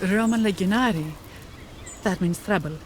Roman legionary. That means trouble.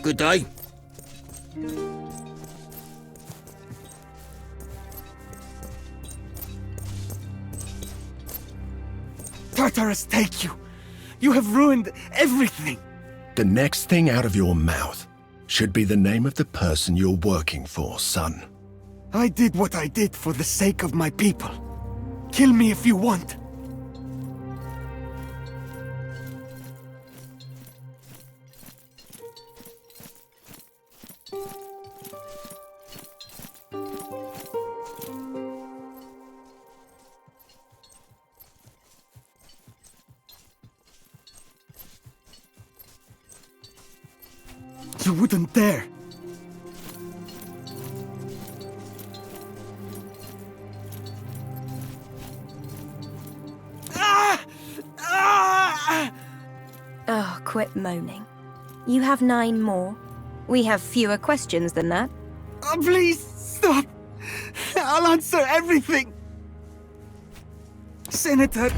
Good day. Tartarus, take you! You have ruined everything! The next thing out of your mouth should be the name of the person you're working for, son. I did what I did for the sake of my people. Kill me if you want. You wouldn't dare. Oh, quit moaning. You have 9 more. We have fewer questions than that. Oh, please, stop! I'll answer everything! Senator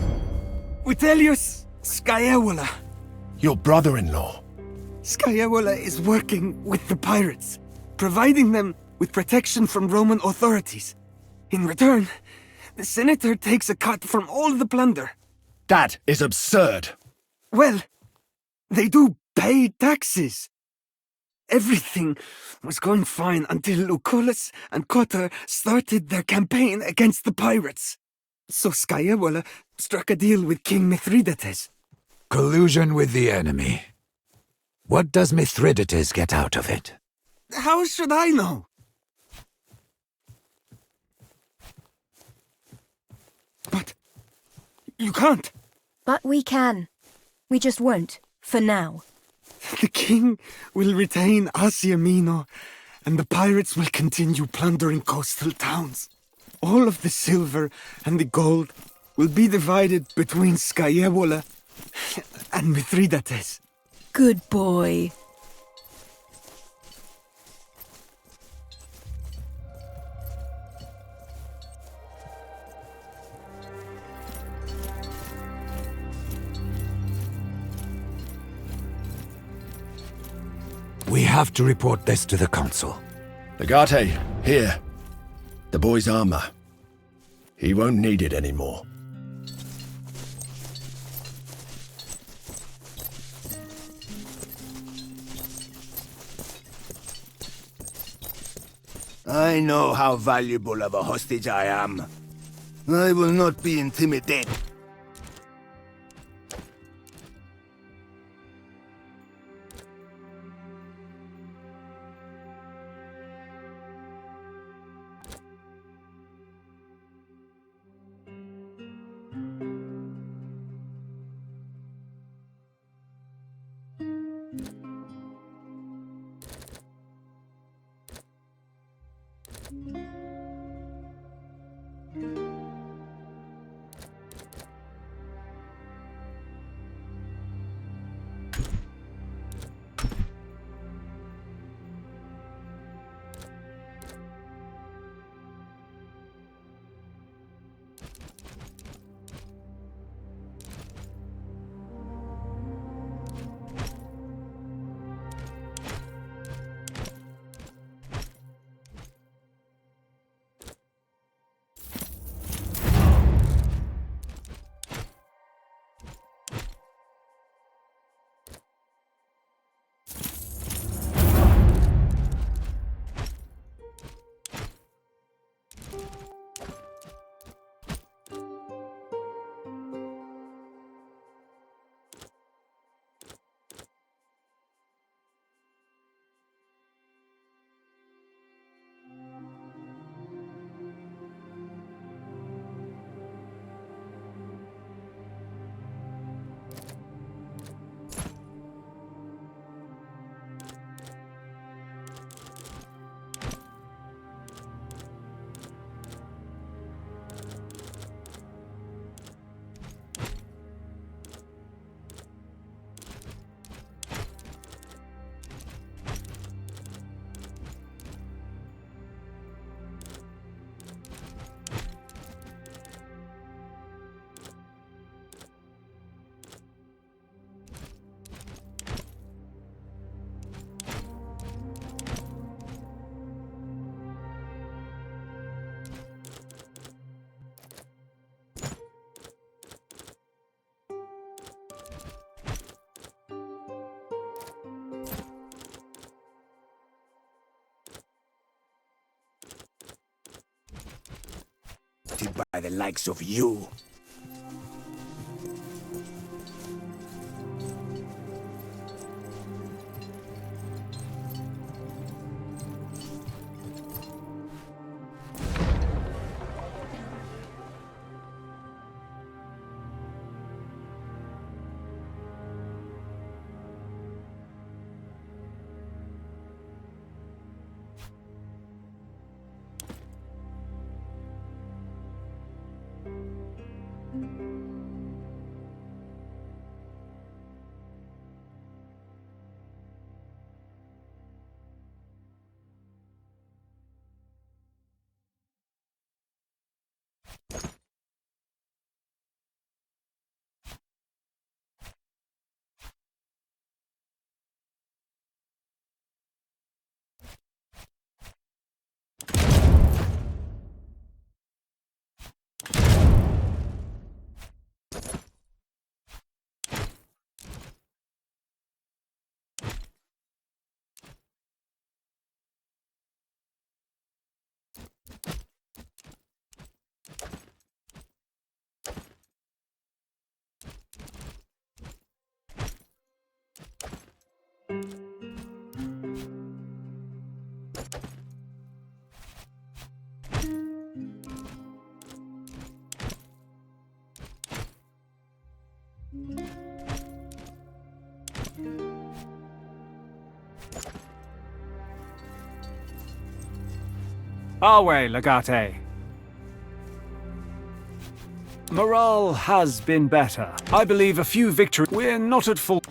Vitellius Scaevola. Your brother-in-law. Scaevola is working with the pirates, providing them with protection from Roman authorities. In return, the senator takes a cut from all the plunder. That is absurd. Well, they do pay taxes. Everything was going fine until Lucullus and Cotter started their campaign against the pirates. So Scaevola struck a deal with King Mithridates. Collusion with the enemy. What does Mithridates get out of it? How should I know? But you can't. But we can. We just won't, for now. The king will retain Asia Minor, and the pirates will continue plundering coastal towns. All of the silver and the gold will be divided between Scaevola and Mithridates. Good boy. We have to report this to the council. Legate, here. The boy's armor. He won't need it anymore. I know how valuable of a hostage I am. I will not be intimidated. the likes of you. Our way, Legate. Morale has been better. I believe a few victories. We're not at full.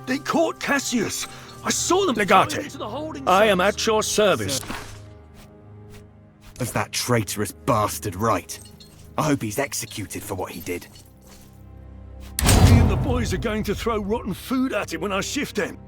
They caught Cassius! I saw them, Legate! I am at your service. Was that traitorous bastard right? I hope he's executed for what he did. Me and the boys are going to throw rotten food at him when I shift him.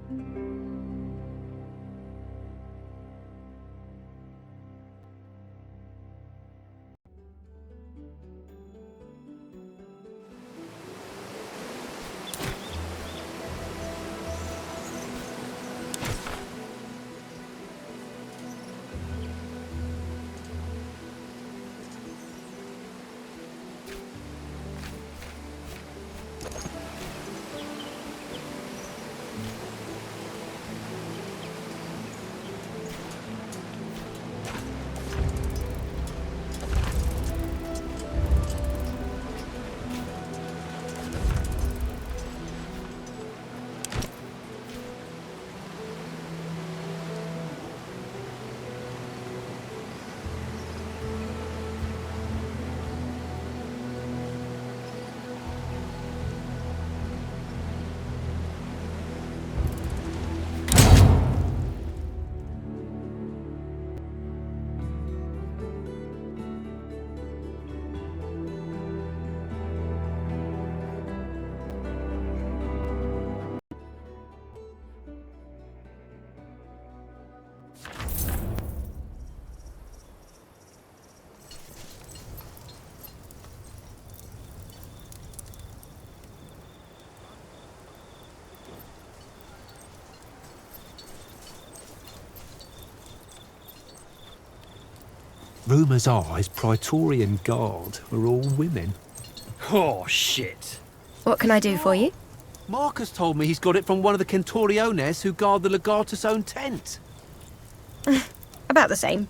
Rumours are his Praetorian Guard are all women. Oh, shit. What can I do for you? Marcus told me he's got it from one of the Centuriones who guard the Legatus' own tent. About the same.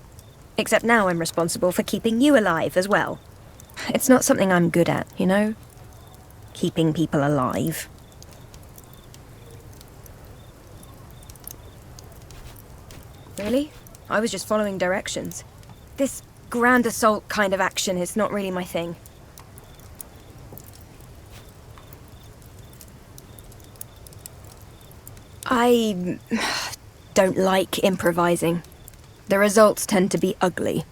Except now I'm responsible for keeping you alive as well. It's not something I'm good at, you know? Keeping people alive. Really? I was just following directions. This grand assault kind of action is not really my thing. I don't like improvising. The results tend to be ugly.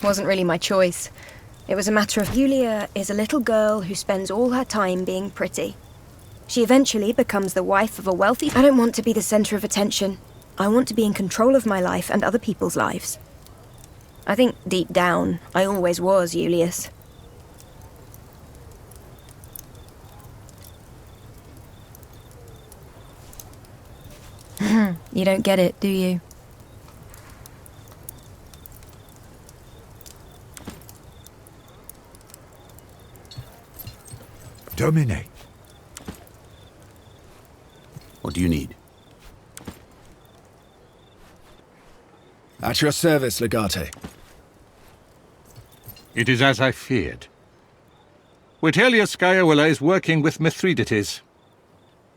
Wasn't really my choice. It was a matter of Yulia is a little girl who spends all her time being pretty. She eventually becomes the wife of a wealthy... I don't want to be the center of attention. I want to be in control of my life and other people's lives. I think deep down, I always was Julius. You don't get it, do you? Domine. What do you need? At your service, Legate. It is as I feared. Witelius Scaevola is working with Mithridates,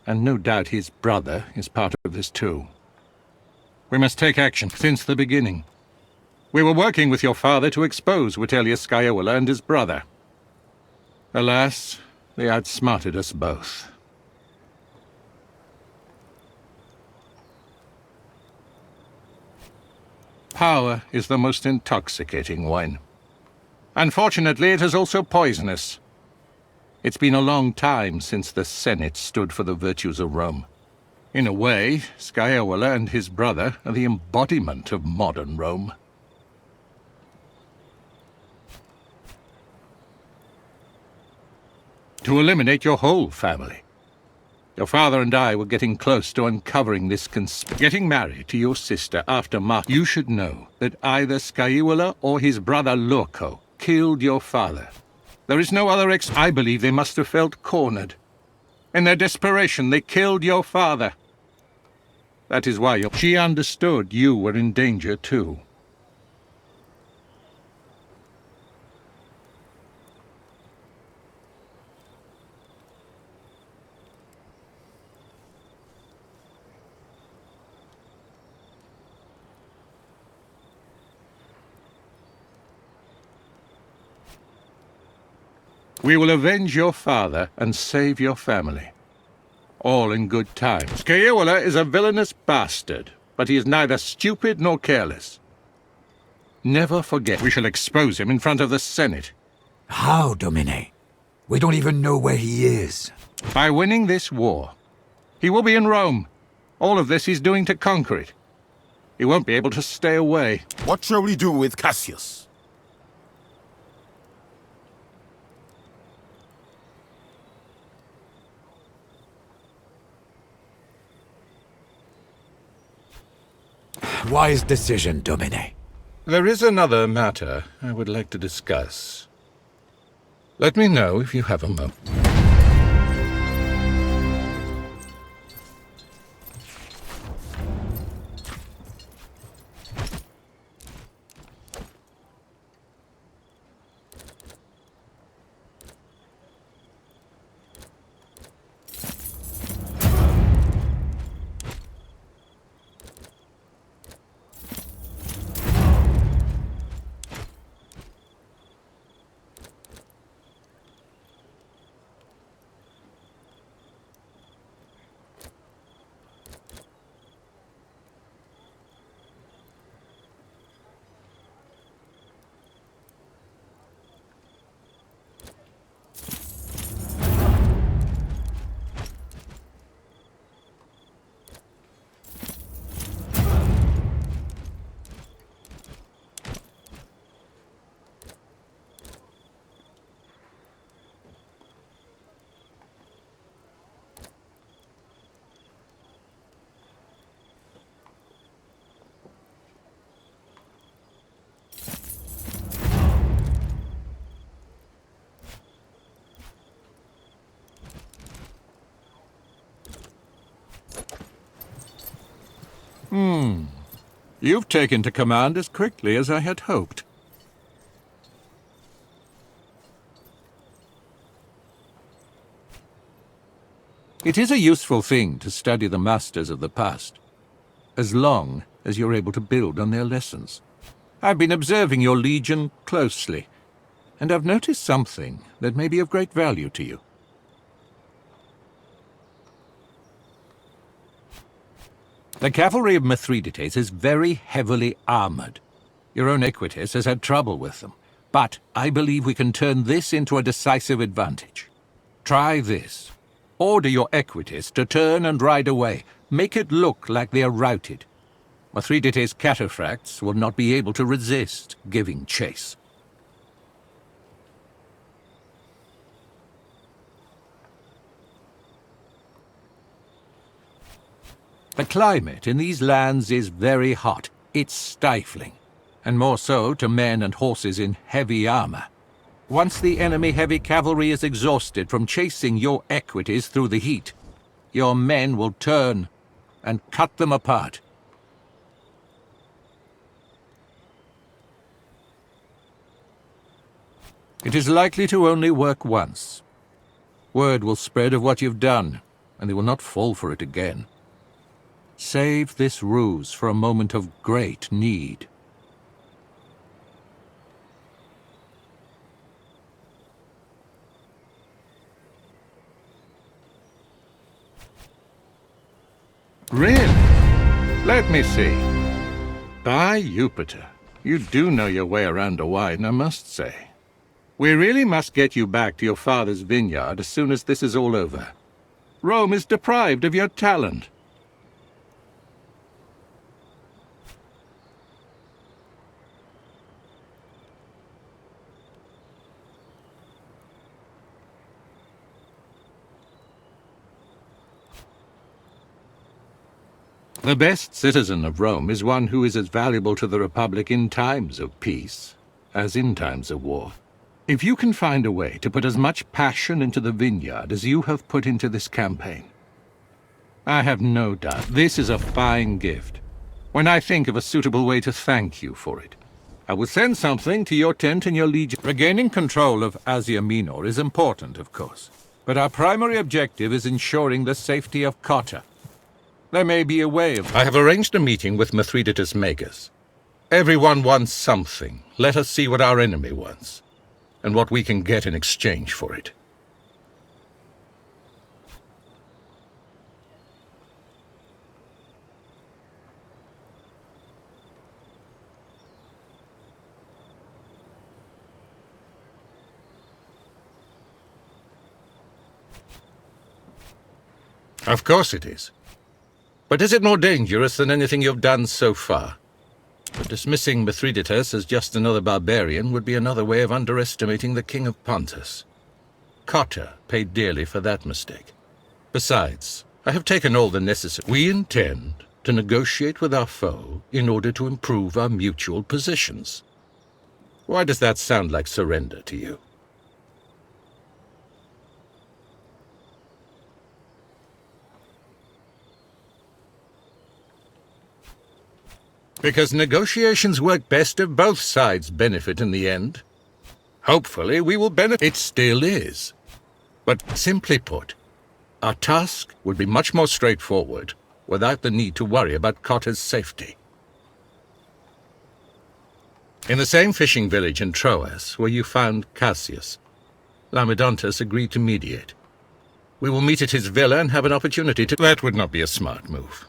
and no doubt his brother is part of this too. We must take action since the beginning. We were working with your father to expose Witelius Scaevola and his brother. Alas, they outsmarted us both. Power is the most intoxicating wine. Unfortunately, it is also poisonous. It's been a long time since the Senate stood for the virtues of Rome. In a way, Scaevola and his brother are the embodiment of modern Rome. To eliminate your whole family. Your father and I were getting close to uncovering this getting married to your sister after You should know that either Scaevola or his brother Lorco killed your father. There is no other I believe they must have felt cornered. In their desperation, they killed your father. That is why she understood you were in danger too. We will avenge your father and save your family. All in good time. Scaevola is a villainous bastard, but he is neither stupid nor careless. Never forget, we shall expose him in front of the Senate. How, Domine? We don't even know where he is. By winning this war. He will be in Rome. All of this he's doing to conquer it. He won't be able to stay away. What shall we do with Cassius? Wise decision, Domine. There is another matter I would like to discuss. Let me know if you have a moment. You've taken to command as quickly as I had hoped. It is a useful thing to study the masters of the past, as long as you're able to build on their lessons. I've been observing your legion closely, and I've noticed something that may be of great value to you. The cavalry of Mithridates is very heavily armored. Your own Equites has had trouble with them. But I believe we can turn this into a decisive advantage. Try this. Order your Equites to turn and ride away. Make it look like they are routed. Mithridates' cataphracts will not be able to resist giving chase. The climate in these lands is very hot. It's stifling, and more so to men and horses in heavy armor. Once the enemy heavy cavalry is exhausted from chasing your Equites through the heat, your men will turn and cut them apart. It is likely to only work once. Word will spread of what you've done, and they will not fall for it again. Save this ruse for a moment of great need. Really? Let me see. By Jupiter, you do know your way around a wine, I must say. We really must get you back to your father's vineyard as soon as this is all over. Rome is deprived of your talent. The best citizen of Rome is one who is as valuable to the Republic in times of peace as in times of war. If you can find a way to put as much passion into the vineyard as you have put into this campaign, I have no doubt this is a fine gift. When I think of a suitable way to thank you for it, I will send something to your tent and your legion. Regaining control of Asia Minor is important, of course, but our primary objective is ensuring the safety of Cotta. There may be a way of... I have arranged a meeting with Mithridates' Magus. Everyone wants something. Let us see what our enemy wants, and what we can get in exchange for it. Of course it is. But is it more dangerous than anything you've done so far? But dismissing Mithridates as just another barbarian would be another way of underestimating the King of Pontus. Cotta paid dearly for that mistake. Besides, I have taken all the necessary... We intend to negotiate with our foe in order to improve our mutual positions. Why does that sound like surrender to you? Because negotiations work best if both sides benefit in the end. Hopefully we will benefit. It still is. But simply put, our task would be much more straightforward without the need to worry about Cotta's safety. In the same fishing village in Troas where you found Cassius, Lamedontus agreed to mediate. We will meet at his villa and have an opportunity to... That would not be a smart move.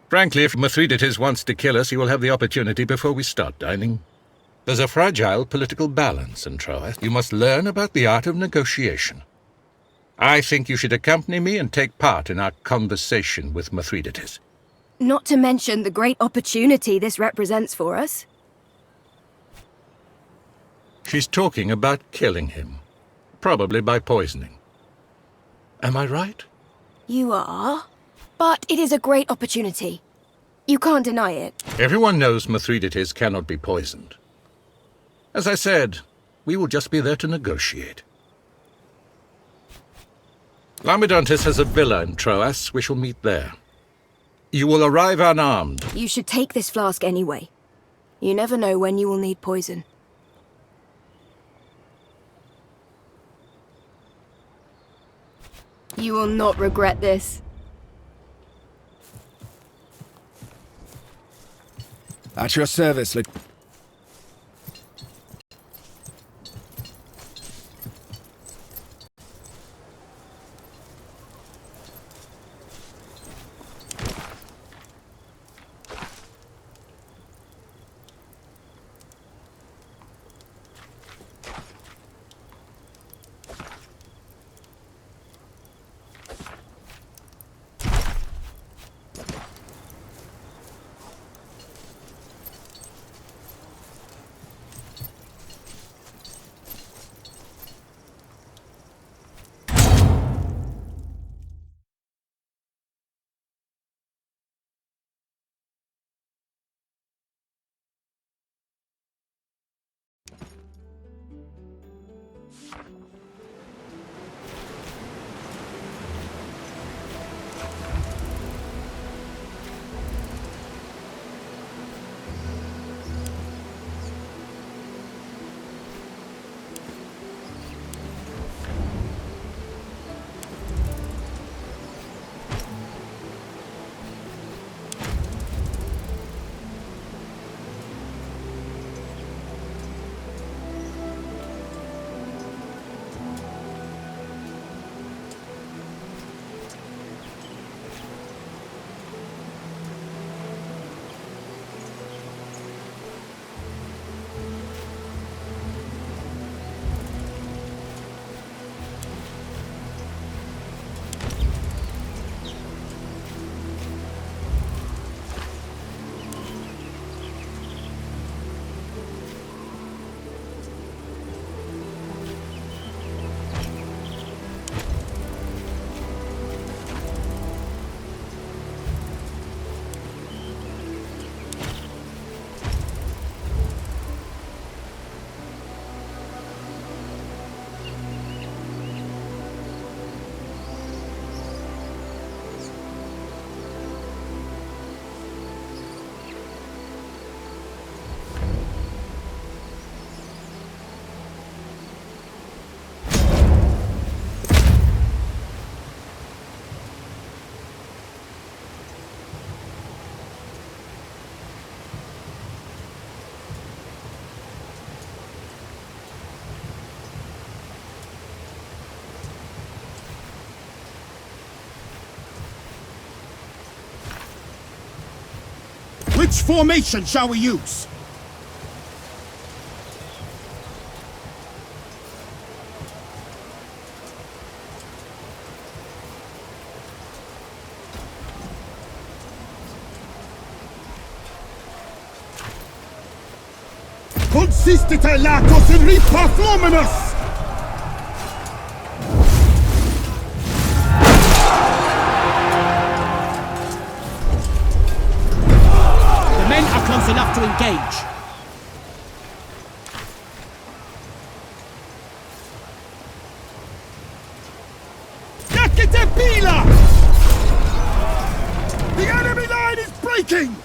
Frankly, if Mithridates wants to kill us, he will have the opportunity before we start dining. There's a fragile political balance in Troas. You must learn about the art of negotiation. I think you should accompany me and take part in our conversation with Mithridates. Not to mention the great opportunity this represents for us. She's talking about killing him. Probably by poisoning. Am I right? You are? But it is a great opportunity. You can't deny it. Everyone knows Mithridates cannot be poisoned. As I said, we will just be there to negotiate. Lamedontus has a villa in Troas. We shall meet there. You will arrive unarmed. You should take this flask anyway. You never know when you will need poison. You will not regret this. At your service, Which formation shall we use? Consistite lacos in ripa fluminus! The men are close enough to engage. Yakite pila! The enemy line is breaking!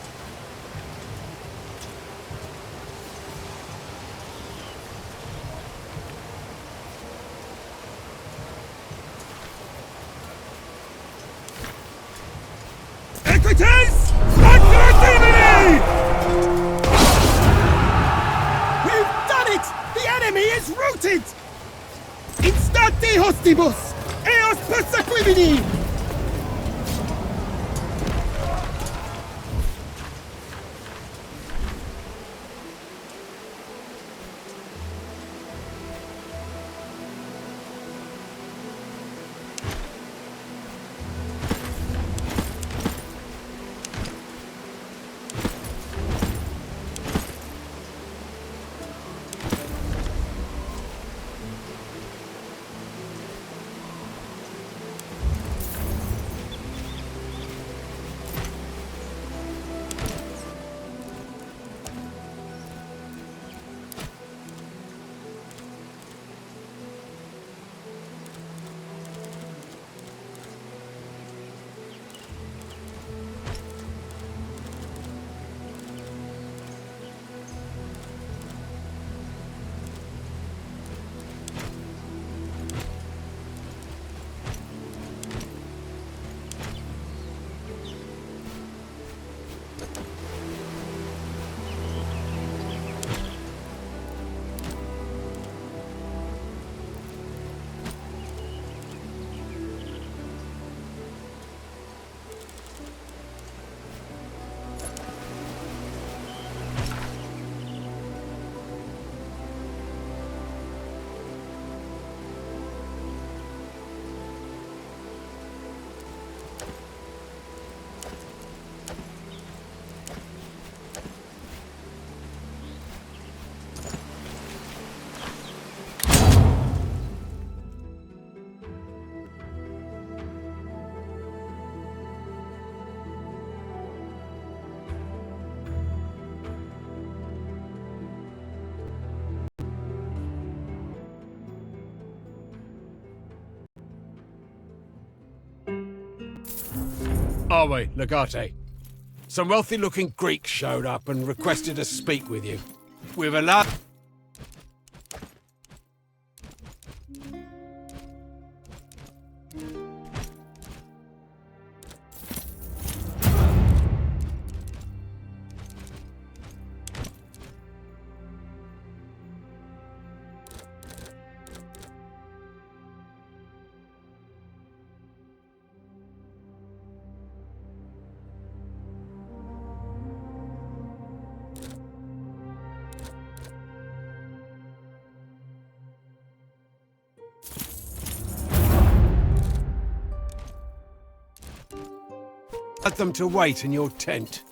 Equites! Aggressivity! We've done it! The enemy is routed! Instante hostibus! Eos persequimini! Are we, Legate? Some wealthy-looking Greeks showed up and requested to speak with you. We've allowed... them to wait in your tent.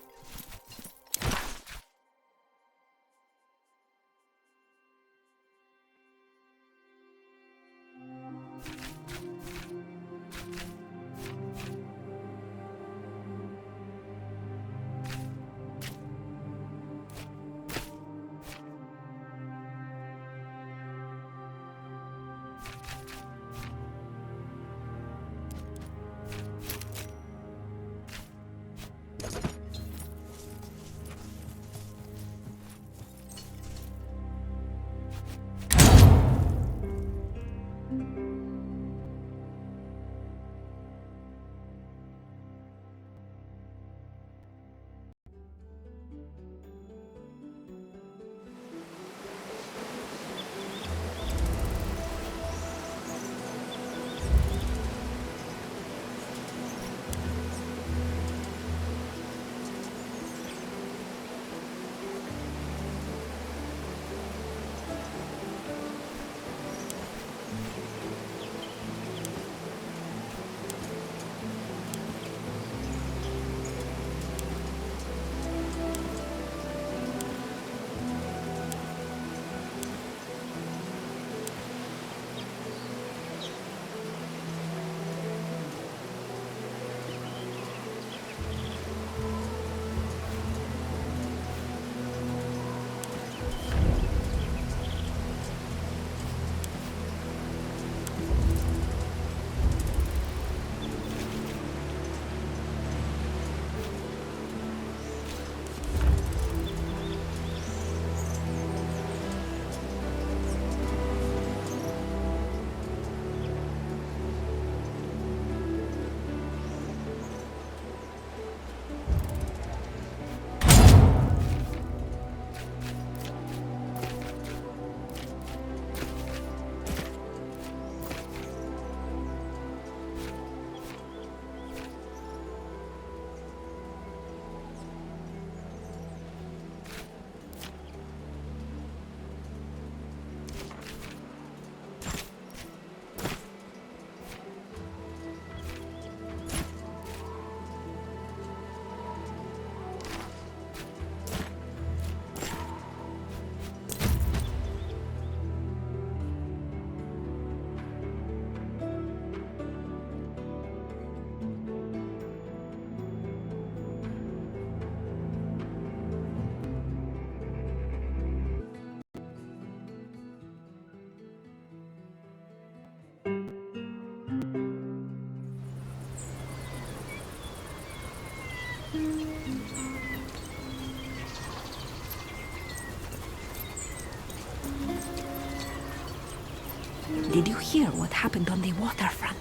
Did you hear what happened on the waterfront?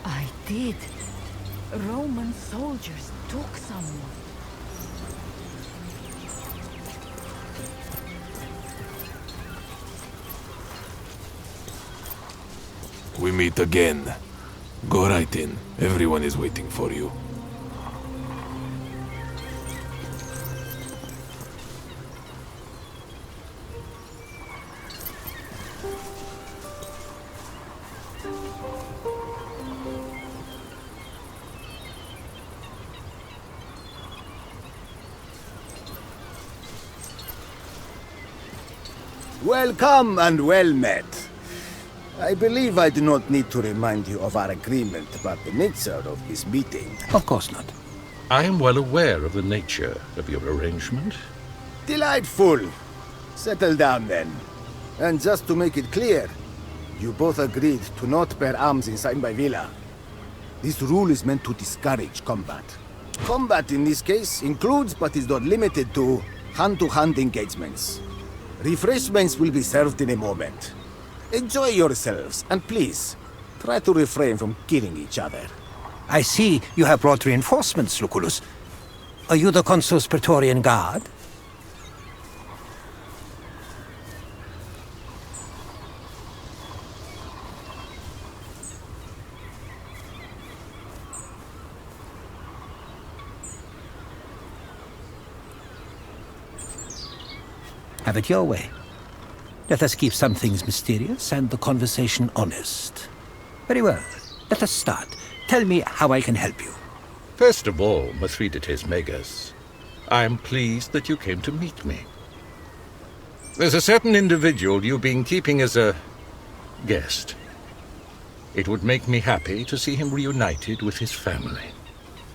I did. Roman soldiers took someone. We meet again. Go right in. Everyone is waiting for you. Welcome and well met. I believe I do not need to remind you of our agreement about the nature of this meeting. Of course not. I am well aware of the nature of your arrangement. Delightful. Settle down then. And just to make it clear, you both agreed to not bear arms inside my villa. This rule is meant to discourage combat. Combat in this case includes but is not limited to hand-to-hand engagements. Refreshments will be served in a moment. Enjoy yourselves, and please, try to refrain from killing each other. I see you have brought reinforcements, Lucullus. Are you the Consul's Praetorian Guard? Have it your way. Let us keep some things mysterious and the conversation honest. Very well. Let us start. Tell me how I can help you. First of all, Mithridates Megas, I am pleased that you came to meet me. There's a certain individual you've been keeping as a guest. It would make me happy to see him reunited with his family.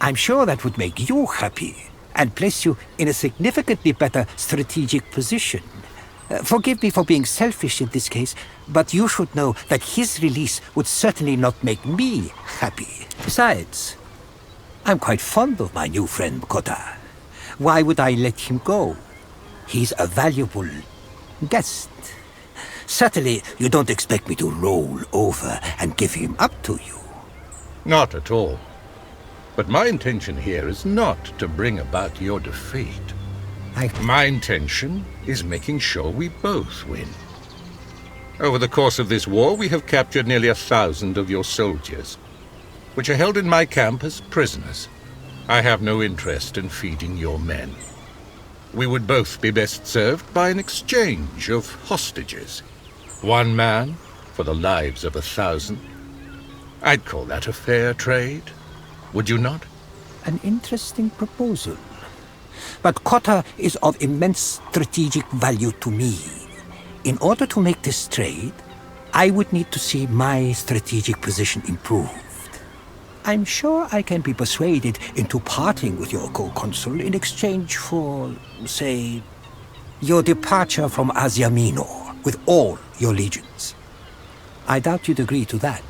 I'm sure that would make you happy and place you in a significantly better strategic position. Forgive me for being selfish in this case, but you should know that his release would certainly not make me happy. Besides, I'm quite fond of my new friend Cotta. Why would I let him go? He's a valuable guest. Certainly, you don't expect me to roll over and give him up to you. Not at all. But my intention here is not to bring about your defeat. My intention is making sure we both win. Over the course of this war, we have captured nearly 1,000 of your soldiers, which are held in my camp as prisoners. I have no interest in feeding your men. We would both be best served by an exchange of hostages. One man for the lives of 1,000. I'd call that a fair trade, would you not? An interesting proposal. But Cotta is of immense strategic value to me. In order to make this trade, I would need to see my strategic position improved. I'm sure I can be persuaded into parting with your co-consul in exchange for, say, your departure from Asia Minor with all your legions. I doubt you'd agree to that.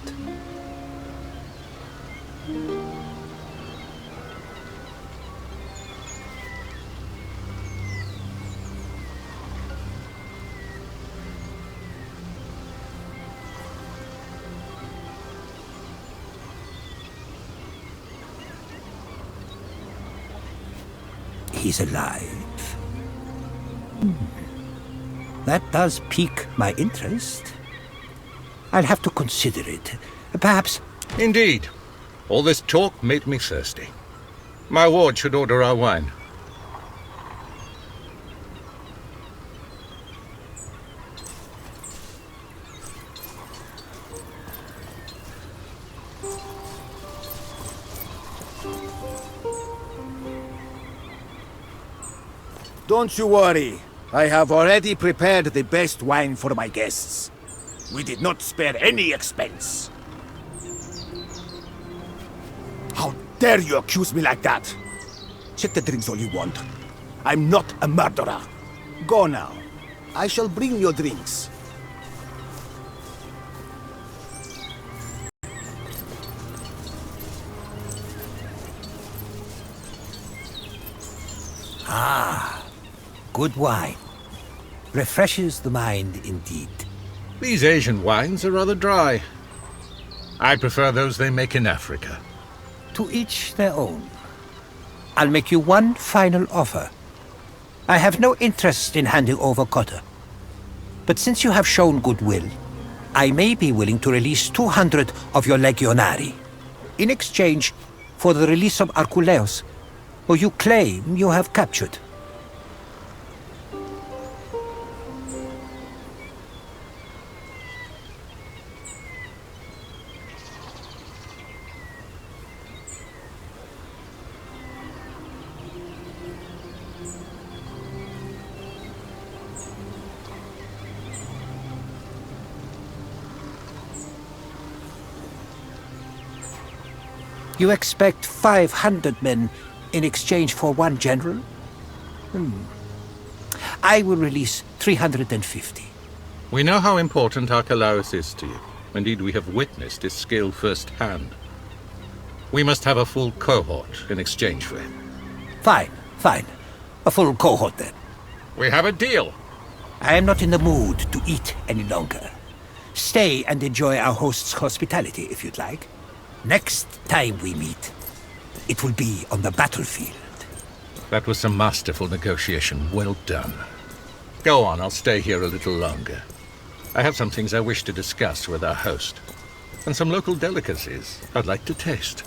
He's alive. That does pique my interest. I'll have to consider it. Perhaps... Indeed. All this talk made me thirsty. My ward should order our wine. Don't you worry. I have already prepared the best wine for my guests. We did not spare any expense. How dare you accuse me like that? Check the drinks all you want. I'm not a murderer. Go now. I shall bring your drinks. Ah, good wine. Refreshes the mind indeed. These Asian wines are rather dry. I prefer those they make in Africa. To each their own. I'll make you one final offer. I have no interest in handing over Cotter. But since you have shown goodwill, I may be willing to release 200 of your legionari, in exchange for the release of Arculeus, who you claim you have captured. You expect 500 men in exchange for one general? I will release 350. We know how important Archelaus is to you. Indeed, we have witnessed his skill firsthand. We must have a full cohort in exchange for him. Fine, fine. A full cohort then. We have a deal. I am not in the mood to eat any longer. Stay and enjoy our host's hospitality if you'd like. Next time we meet, it will be on the battlefield. That was some masterful negotiation. Well done. Go on, I'll stay here a little longer. I have some things I wish to discuss with our host, and some local delicacies I'd like to taste.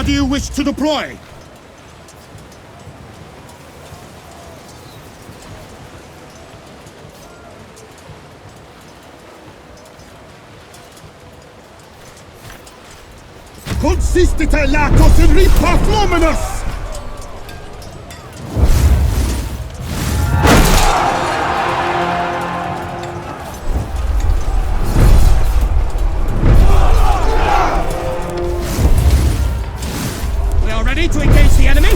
do you wish to deploy? Consistite lacos in ripa fluminus! We are ready to engage the enemy.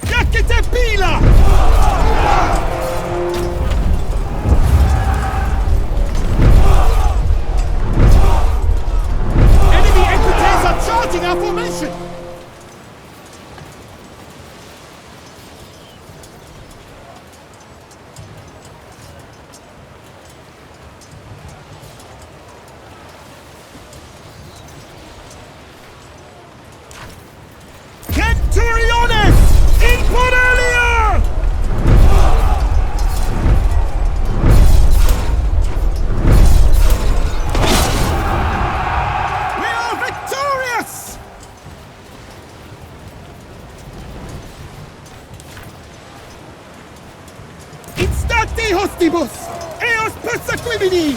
Yakite pila! Enemy equites are charging our formation. Centuriones! Input earlier! We are victorious! Instate hostibus! Eos persequimini!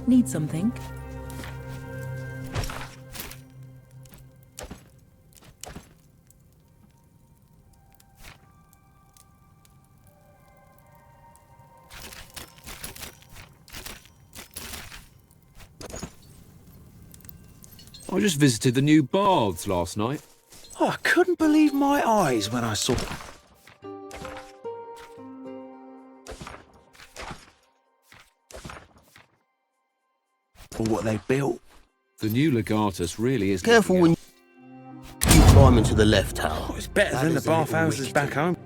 Need something? I just visited the new baths last night. Oh, I couldn't believe my eyes when I saw... for what they built. The new Legatus really is... Careful when you climb into the left tower. Oh, it's better than the bathhouses back home.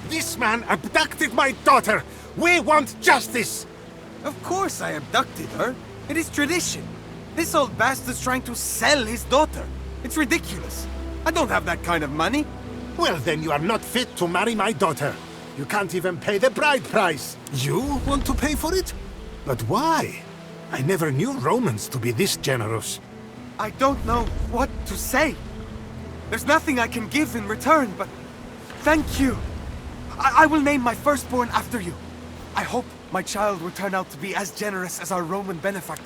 This man abducted my daughter! We want justice! Of course I abducted her. It is tradition. This old bastard's trying to sell his daughter. It's ridiculous. I don't have that kind of money. Well, then you are not fit to marry my daughter. You can't even pay the bride price. You want to pay for it? But why? I never knew Romans to be this generous. I don't know what to say. There's nothing I can give in return, but thank you. I will name my firstborn after you. I hope my child will turn out to be as generous as our Roman benefactor.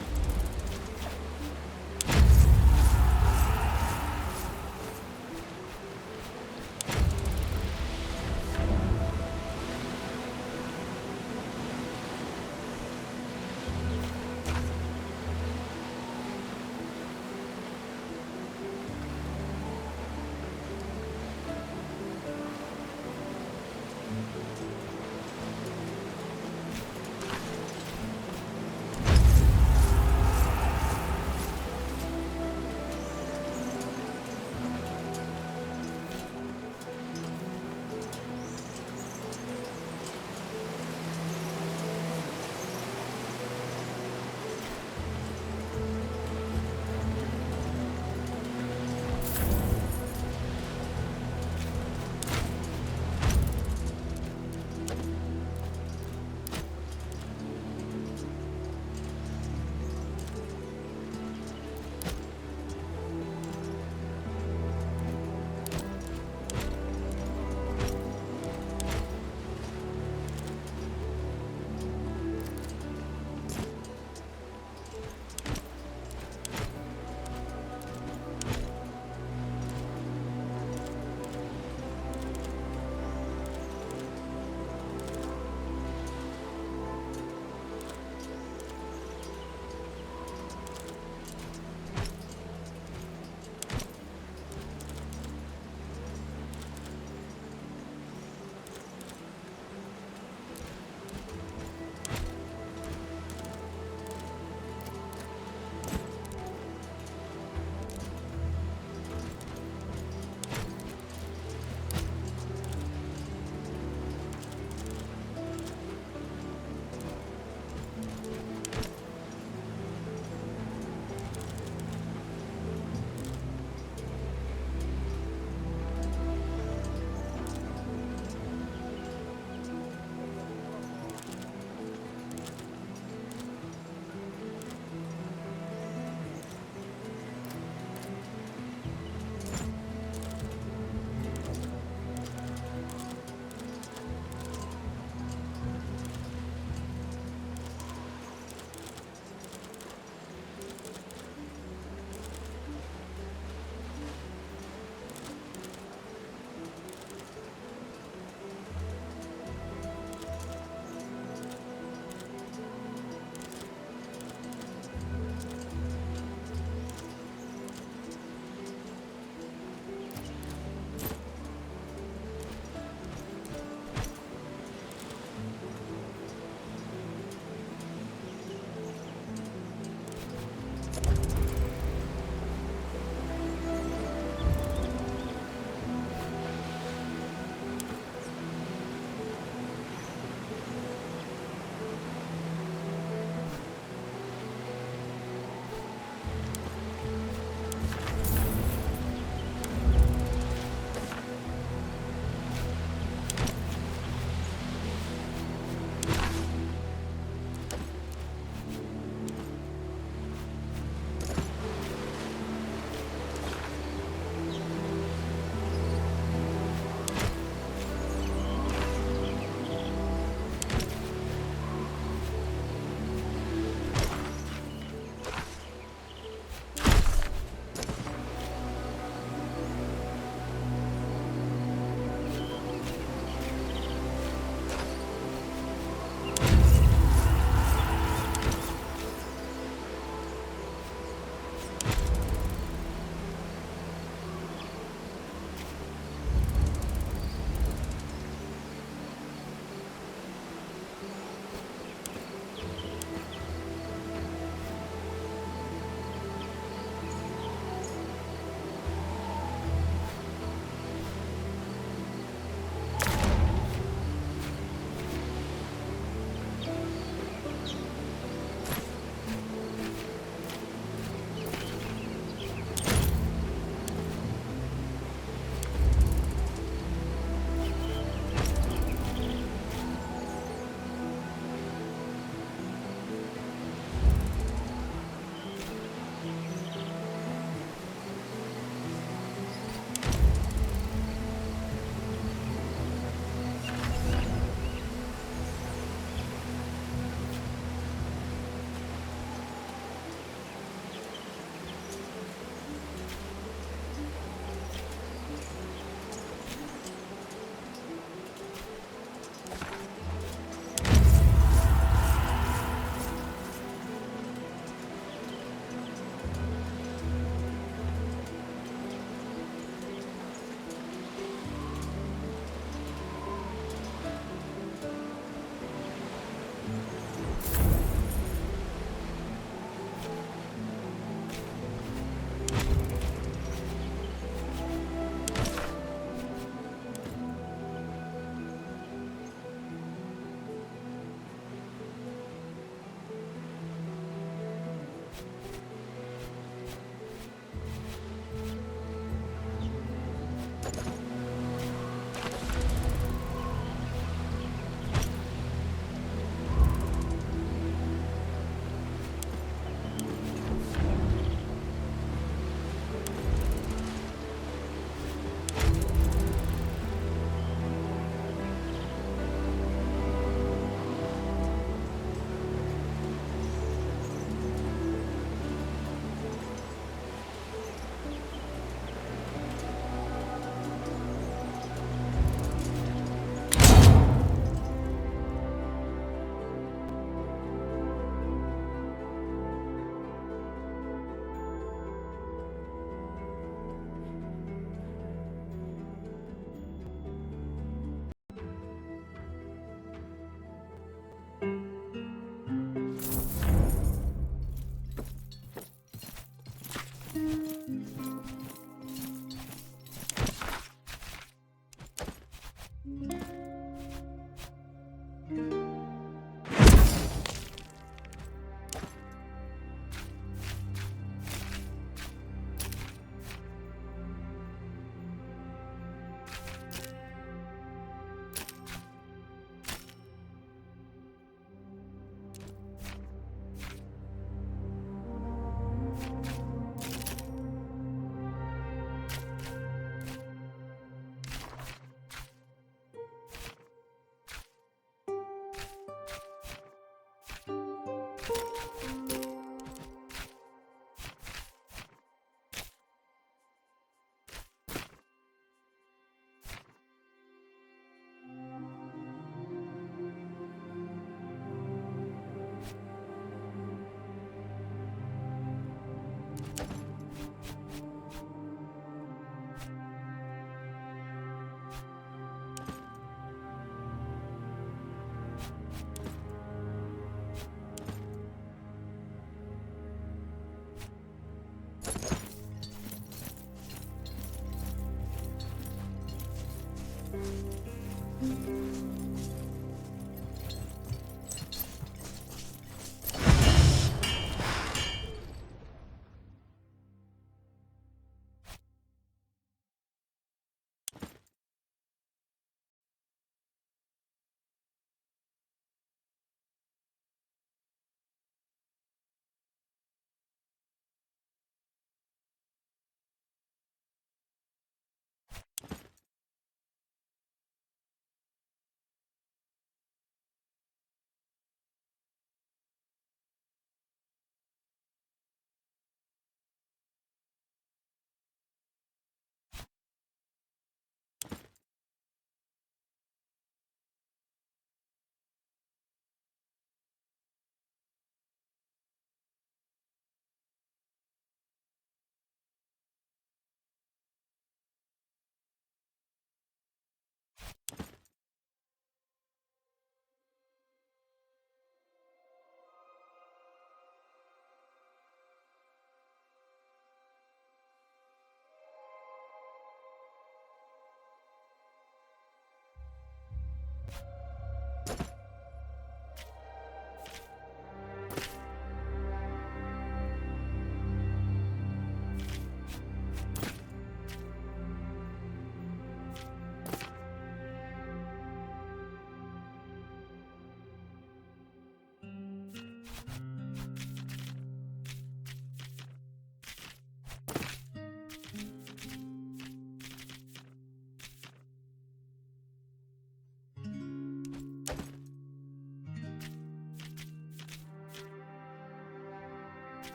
you